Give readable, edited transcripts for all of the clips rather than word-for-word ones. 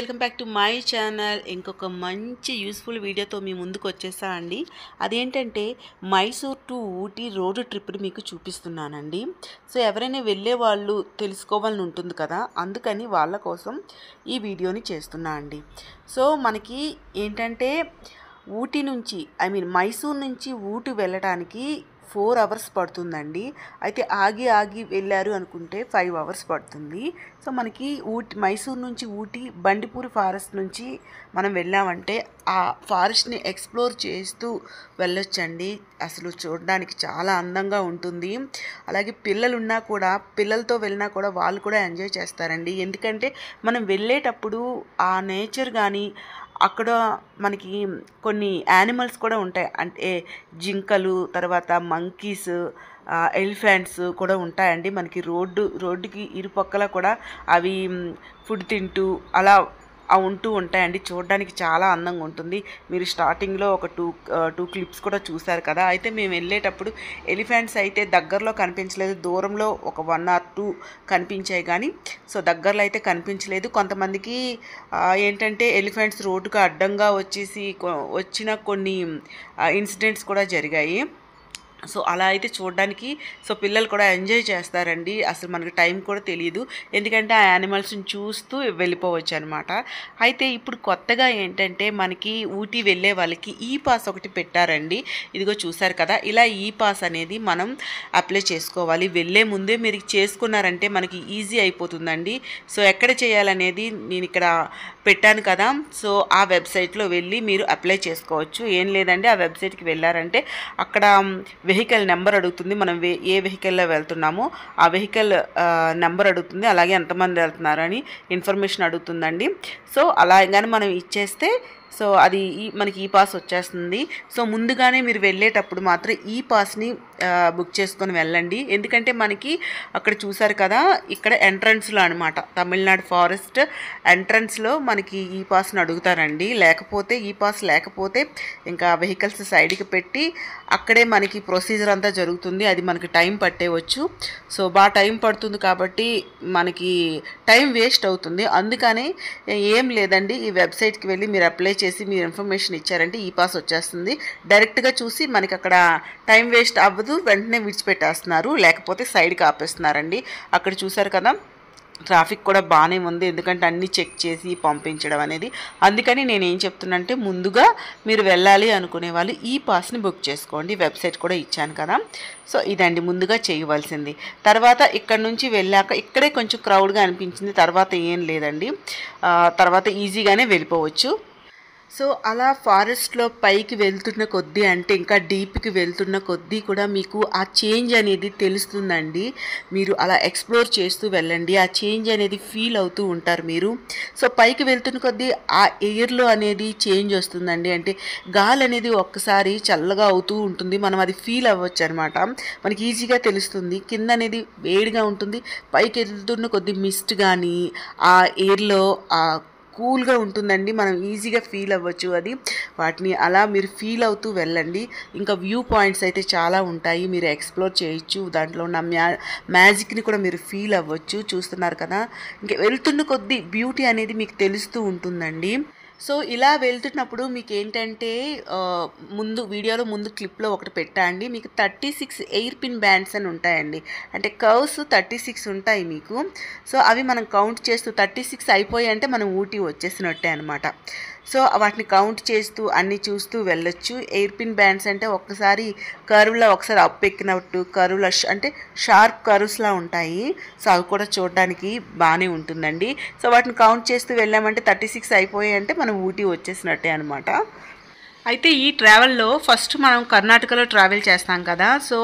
Welcome back to my channel. ఇంకొక మంచి useful వీడియోతో మీ ముందుకు వచ్చేసా అండి. అదేంటంటే మైసూర్ టు ఊటీ రోడ్ ట్రిప్ని మీకు చూపిస్తున్నానండి. సో ఎవరైనా వెళ్ళే వాళ్ళు తెలుసుకోవాలని ఉంటుంది కదా, అందుకని వాళ్ళ కోసం ఈ వీడియోని చేస్తున్నా అండి. సో మనకి ఏంటంటే ఊటీ నుంచి మైసూర్ నుంచి ఊటీ వెళ్ళడానికి 4 అవర్స్ పడుతుందండి. అయితే ఆగి వెళ్ళారు అనుకుంటే 5 అవర్స్ పడుతుంది. సో మనకి మైసూర్ నుంచి ఊటీ బండిపూరి ఫారెస్ట్ నుంచి మనం వెళ్ళామంటే ఆ ఫారెస్ట్ని ఎక్స్ప్లోర్ చేస్తూ వెళ్ళొచ్చండి. అసలు చూడడానికి చాలా అందంగా ఉంటుంది. అలాగే పిల్లలతో వెళ్ళినా కూడా వాళ్ళు కూడా ఎంజాయ్ చేస్తారండి. ఎందుకంటే మనం వెళ్ళేటప్పుడు ఆ నేచర్ కానీ అక్కడ మనకి కొన్ని యానిమల్స్ కూడా ఉంటాయి. అంటే జింకలు, తర్వాత మంకీస్, ఎలిఫెంట్స్ కూడా ఉంటాయండి. మనకి రోడ్డుకి ఇరుపక్కల కూడా అవి ఫుడ్ తింటూ అలా ఉంటూ ఉంటాయండి. చూడడానికి చాలా అందంగా ఉంటుంది. మీరు స్టార్టింగ్లో ఒక టూ క్లిప్స్ కూడా చూశారు కదా. అయితే మేము వెళ్ళేటప్పుడు ఎలిఫెంట్స్ అయితే దగ్గరలో కనిపించలేదు, దూరంలో ఒక 1 or 2 కనిపించాయి కానీ సో దగ్గరలో అయితే కనిపించలేదు. కొంతమందికి ఏంటంటే ఎలిఫెంట్స్ రోడ్డుకు అడ్డంగా వచ్చిన కొన్ని ఇన్సిడెంట్స్ కూడా జరిగాయి. సో అలా అయితే చూడడానికి పిల్లలు కూడా ఎంజాయ్ చేస్తారండి. అసలు మనకి టైం కూడా తెలియదు, ఎందుకంటే ఆ యానిమల్స్ని చూస్తూ వెళ్ళిపోవచ్చు అనమాట. అయితే ఇప్పుడు కొత్తగా ఏంటంటే మనకి ఊటీ వెళ్ళే వాళ్ళకి ఈ పాస్ ఒకటి పెట్టారండి. ఇదిగో చూసారు కదా, ఇలా ఈ పాస్ అనేది మనం అప్లై చేసుకోవాలి. వెళ్ళే ముందే మీరు చేసుకున్నారంటే మనకి ఈజీ అయిపోతుందండి. సో ఎక్కడ చేయాలనేది నేను ఇక్కడ పెట్టాను కదా. సో ఆ వెబ్సైట్లో వెళ్ళి మీరు అప్లై చేసుకోవచ్చు. ఏం లేదండి, ఆ వెబ్సైట్కి వెళ్ళారంటే అక్కడ వెహికల్ నెంబర్ అడుగుతుంది. మనం ఏ వెహికల్లో వెళ్తున్నామో ఆ వెహికల్ నెంబర్ అడుగుతుంది. అలాగే ఎంతమంది వెళ్తున్నారని ఇన్ఫర్మేషన్ అడుగుతుందండి. సో అలాగని మనం ఇచ్చేస్తే సో అది మనకి ఈ పాస్ వచ్చేస్తుంది. సో ముందుగానే మీరు వెళ్ళేటప్పుడు మాత్రం ఈ పాస్ని బుక్ చేసుకొని వెళ్ళండి. ఎందుకంటే మనకి అక్కడ చూసారు కదా, ఇక్కడ ఎంట్రన్స్లో అనమాట, తమిళనాడు ఫారెస్ట్ ఎంట్రన్స్లో మనకి ఈ పాస్ని అడుగుతారండి. ఈ పాస్ లేకపోతే ఇంకా వెహికల్స్ సైడ్కి పెట్టి అక్కడే మనకి ప్రొసీజర్ అంతా జరుగుతుంది. అది మనకి టైం పట్టేవచ్చు. సో బాగా టైం పడుతుంది కాబట్టి మనకి టైం వేస్ట్ అవుతుంది. అందుకని ఏం లేదండి, ఈ వెబ్సైట్కి వెళ్ళి మీరు అప్లై చేసి మీరు ఇన్ఫర్మేషన్ ఇచ్చారంటే ఈ పాస్ వచ్చేస్తుంది. డైరెక్ట్గా చూసి మనకి అక్కడ టైం వేస్ట్ అవ్వదు, వెంటనే విడిచిపెట్టేస్తున్నారు, లేకపోతే సైడ్కి ఆపేస్తున్నారండి. అక్కడ చూసారు కదా, ట్రాఫిక్ కూడా బాగానే ఉంది, ఎందుకంటే అన్నీ చెక్ చేసి పంపించడం అనేది. అందుకని నేను ఏం చెప్తున్నా అంటే ముందుగా మీరు వెళ్ళాలి అనుకునే వాళ్ళు ఈ పాస్ని బుక్ చేసుకోండి. వెబ్సైట్ కూడా ఇచ్చాను కదా. సో ఇదండి ముందుగా చేయవలసింది. తర్వాత ఇక్కడ నుంచి వెళ్ళాక ఇక్కడే కొంచెం క్రౌడ్గా అనిపించింది, తర్వాత ఏం లేదండి, తర్వాత ఈజీగానే వెళ్ళిపోవచ్చు. సో అలా ఫారెస్ట్లో పైకి వెళ్తున్న కొద్దీ, అంటే ఇంకా డీప్కి వెళ్తున్న కొద్దీ కూడా మీకు ఆ చేంజ్ అనేది తెలుస్తుందండి. మీరు అలా ఎక్స్ప్లోర్ చేస్తూ వెళ్ళండి, ఆ చేంజ్ అనేది ఫీల్ అవుతూ ఉంటారు మీరు. సో పైకి వెళ్తున్న కొద్దీ ఆ ఎయిర్లో అనేది చేంజ్ వస్తుందండి. అంటే గాలి అనేది ఒక్కసారి చల్లగా అవుతూ ఉంటుంది, మనం అది ఫీల్ అవ్వచ్చు అనమాట. మనకి ఈజీగా తెలుస్తుంది. కింద అనేది వేడిగా ఉంటుంది, పైకి వెళ్తున్న కొద్దీ మిస్ట్ కానీ ఆ ఎయిర్లో కూల్గా ఉంటుందండి, మనం ఈజీగా ఫీల్ అవ్వచ్చు అది. వాటిని అలా మీరు ఫీల్ అవుతూ వెళ్ళండి. ఇంకా వ్యూ పాయింట్స్ అయితే చాలా ఉంటాయి, మీరు ఎక్స్ప్లోర్ చేయొచ్చు. దాంట్లో ఉన్న మ్యాజిక్ని కూడా మీరు ఫీల్ అవ్వచ్చు. చూస్తున్నారు కదా, ఇంకా వెళ్తున్న కొద్దీ బ్యూటీ అనేది మీకు తెలుస్తూ ఉంటుందండి. సో ఇలా వెళ్తున్నప్పుడు మీకు ఏంటంటే వీడియోలో ముందు క్లిప్లో ఒకటి పెట్టా అండి, మీకు 36 ఎయిర్ పిన్ బ్యాండ్స్ అని ఉంటాయండి. అంటే కర్వ్స్ 36 ఉంటాయి మీకు. సో అవి మనం కౌంట్ చేస్తూ 36 అయిపోయాయి అంటే మనం ఊటీ వచ్చేసినట్టే అనమాట. సో వాటిని కౌంట్ చేస్తూ అన్నీ చూస్తూ వెళ్ళొచ్చు. ఎయిర్ పిన్ బ్యాండ్స్ అంటే ఒక్కసారి కర్వ్లో ఒకసారి అప్ ఎక్కినట్టు, కర్వ్లో అంటే షార్ప్ కర్వ్స్లా ఉంటాయి. సో అవి కూడా చూడడానికి బాగానే ఉంటుందండి. సో వాటిని కౌంట్ చేస్తూ వెళ్ళామంటే 36 అయిపోయాయి అంటే మనం ఊటీ వచ్చేసినట్టే అనమాట. అయితే ఈ ట్రావెల్లో ఫస్ట్ మనం కర్ణాటకలో ట్రావెల్ చేస్తాం కదా. సో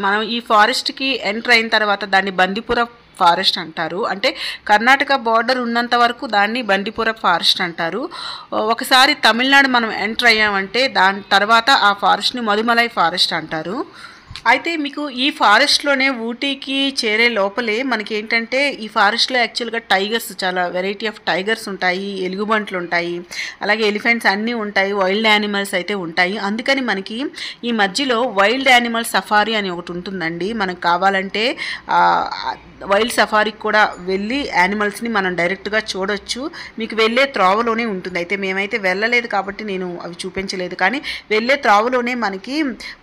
మనం ఈ ఫారెస్ట్కి ఎంటర్ అయిన తర్వాత దాన్ని బందిపుర ఫారెస్ట్ అంటారు. అంటే కర్ణాటక బార్డర్ ఉన్నంత వరకు దాన్ని బండిపుర ఫారెస్ట్ అంటారు. ఒకసారి తమిళనాడు మనం ఎంటర్ అయ్యామంటే దాని తర్వాత ఆ ఫారెస్ట్ని మధుమలై ఫారెస్ట్ అంటారు. అయితే మీకు ఈ ఫారెస్ట్‌లోనే ఊటీకి చేరే లోపలే మనకేంటంటే, ఈ ఫారెస్ట్‌లో యాక్చువల్‌గా టైగర్స్ చాలా వెరైటీ ఆఫ్ టైగర్స్ ఉంటాయి, ఎలుగుబంట్లుంటాయి, అలాగే ఎలిఫెంట్స్ అన్నీ ఉంటాయి, వైల్డ్ యానిమల్స్ అయితే ఉంటాయి. అందుకని మనకి ఈ మధ్యలో వైల్డ్ యానిమల్ సఫారీ అని ఒకటుంటుందండి. మనకు కావాలంటే ఆహ్, వైల్డ్ సఫారీకి కూడా వెళ్ళి యానిమల్స్‌ని మనం డైరెక్ట్‌గా చూడొచ్చు. మీకు వెళ్ళే త్రోవలోనే ఉంటుంది. అయితే మేమైతే వెళ్ళలేదు కాబట్టి నేను అవి చూపించలేదు. కానీ వెళ్ళే త్రోవలోనే మనకి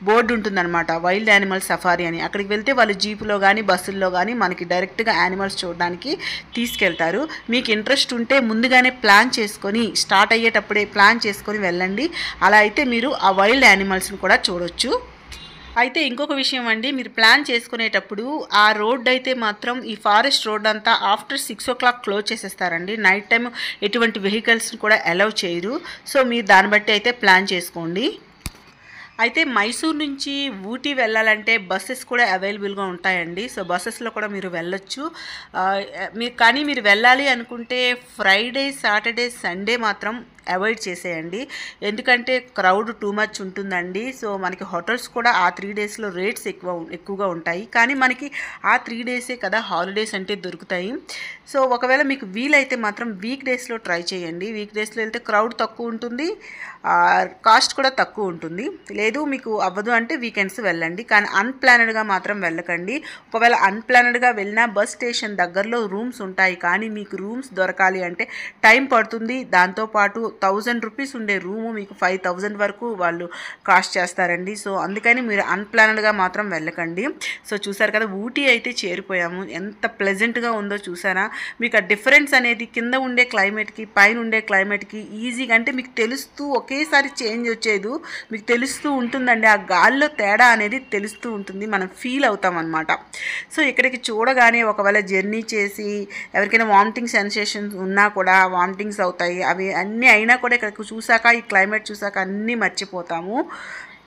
బోర్డు ఉంటుందన్నమాట. వైల్డ్ యానిమల్ సఫారీ అని. అక్కడికి వెళ్తే వాళ్ళు జీపులో గానీ, బస్సుల్లో గానీ మనకి డైరెక్ట్‌గా యానిమల్స్ చూడడానికి తీసుకెళ్తారు. మీకు ఇంట్రెస్ట్ ఉంటే ముందుగానే ప్లాన్ చేసుకొని, స్టార్ట్ అయ్యేటప్పుడే ప్లాన్ చేసుకొని వెళ్ళండి. అలా అయితే మీరు ఆ వైల్డ్ యానిమల్స్‌ని కూడా చూడొచ్చు. అయితే ఇంకొక విషయం అండి, మీరు ప్లాన్ చేసుకునేటప్పుడు ఆ రోడ్ అయితే మాత్రం ఈ ఫారెస్ట్ రోడ్ అంతా ఆఫ్టర్ 6 క్లోజ్ చేసేస్తారండి. నైట్ టైం ఎటువంటి వెహికల్స్ని కూడా అలౌ చేయరు. సో మీరు దాన్ని బట్టి అయితే ప్లాన్ చేసుకోండి. అయితే మైసూర్ నుంచి ఊటీ వెళ్ళాలంటే బస్సెస్ కూడా అవైలబుల్గా ఉంటాయండి. సో బస్సెస్లో కూడా మీరు వెళ్ళొచ్చు. కానీ మీరు వెళ్ళాలి అనుకుంటే ఫ్రైడే, సాటర్డే, సండే మాత్రం అవాయిడ్ చేసేయండి. ఎందుకంటే క్రౌడ్ టూ మచ్ ఉంటుందండి. సో మనకి హోటల్స్ కూడా ఆ 3 డేస్లో రేట్స్ ఎక్కువగా ఉంటాయి. కానీ మనకి ఆ 3 డేసే కదా హాలిడేస్ అంటే దొరుకుతాయి. సో ఒకవేళ మీకు వీలైతే మాత్రం వీక్ డేస్లో ట్రై చేయండి. వీక్ డేస్లో వెళ్తే క్రౌడ్ తక్కువ ఉంటుంది, కాస్ట్ కూడా తక్కువ ఉంటుంది. లేదు మీకు అవ్వదు అంటే వీకెండ్స్ వెళ్ళండి. కానీ అన్ప్లానెడ్గా మాత్రం వెళ్ళకండి. ఒకవేళ అన్ప్లానెడ్గా వెళ్ళినా బస్ స్టేషన్ దగ్గరలో రూమ్స్ ఉంటాయి. కానీ మీకు రూమ్స్ దొరకాలి అంటే టైం పడుతుంది. దాంతోపాటు 1000 రూపీస్ ఉండే రూము మీకు 5000 వరకు వాళ్ళు కాస్ట్ చేస్తారండి. సో అందుకని మీరు అన్ప్లానెడ్గా మాత్రం వెళ్ళకండి. సో చూసారు కదా, ఊటీ అయితే చేరిపోయాము. ఎంత ప్లెజెంట్గా ఉందో చూసారా. మీకు ఆ డిఫరెన్స్ అనేది కింద ఉండే క్లైమేట్కి పైన ఉండే క్లైమేట్కి ఈజీగా అంటే మీకు తెలుస్తూ ఒకేసారి చేంజ్ వచ్చేది మీకు తెలుస్తూ ఉంటుందండి. ఆ గాల్లో తేడా అనేది తెలుస్తూ ఉంటుంది, మనం ఫీల్ అవుతాం అన్నమాట. సో ఇక్కడికి చూడగానే ఒకవేళ జర్నీ చేసి ఎవరికైనా వామిటింగ్ సెన్సేషన్స్ ఉన్నా కూడా వామిటింగ్స్ అవుతాయి. అవి అన్నీ అయినా కూడా ఇక్కడికి చూసాక, ఈ క్లైమేట్ చూసాక అన్నీ మర్చిపోతాము.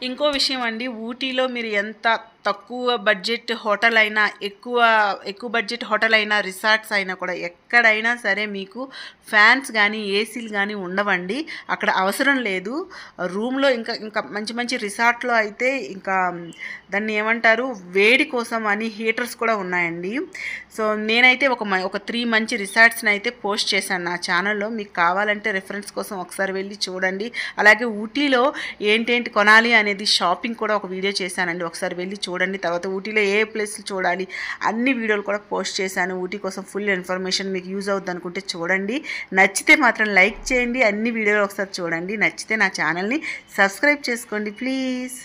ఇంకో విషయం అండి, ఊటీలో మీరు ఎంత తక్కువ బడ్జెట్ హోటల్ అయినా, ఎక్కువ బడ్జెట్ హోటల్ అయినా, రిసార్ట్స్ అయినా కూడా ఎక్కడైనా సరే మీకు ఫ్యాన్స్ కానీ ఏసీలు కానీ ఉండవండి. అక్కడ అవసరం లేదు. రూమ్లో ఇంకా మంచి మంచి రిసార్ట్లో అయితే ఇంకా దాన్ని ఏమంటారు, వేడి కోసం అని హీటర్స్ కూడా ఉన్నాయండి. సో నేనైతే ఒక 3 మంచి రిసార్ట్స్ని అయితే పోస్ట్ చేశాను నా ఛానల్లో. మీకు కావాలంటే రెఫరెన్స్ కోసం ఒకసారి వెళ్ళి చూడండి. అలాగే ఊటీలో ఏంటేంటి కొనాలి అనేది షాపింగ్ కూడా ఒక వీడియో చేశానండి, ఒకసారి వెళ్ళి చూడండి. తర్వాత ఊటీలో ఏ ప్లేస్లు చూడాలి అన్ని వీడియోలు కూడా పోస్ట్ చేశాను. ఊటీ కోసం ఫుల్ ఇన్ఫర్మేషన్ మీకు యూజ్ అవుతుంది అనుకుంటే చూడండి. నచ్చితే మాత్రం లైక్ చేయండి, అన్ని వీడియోలు ఒకసారి చూడండి. నచ్చితే నా ఛానల్ని సబ్స్క్రైబ్ చేసుకోండి ప్లీజ్.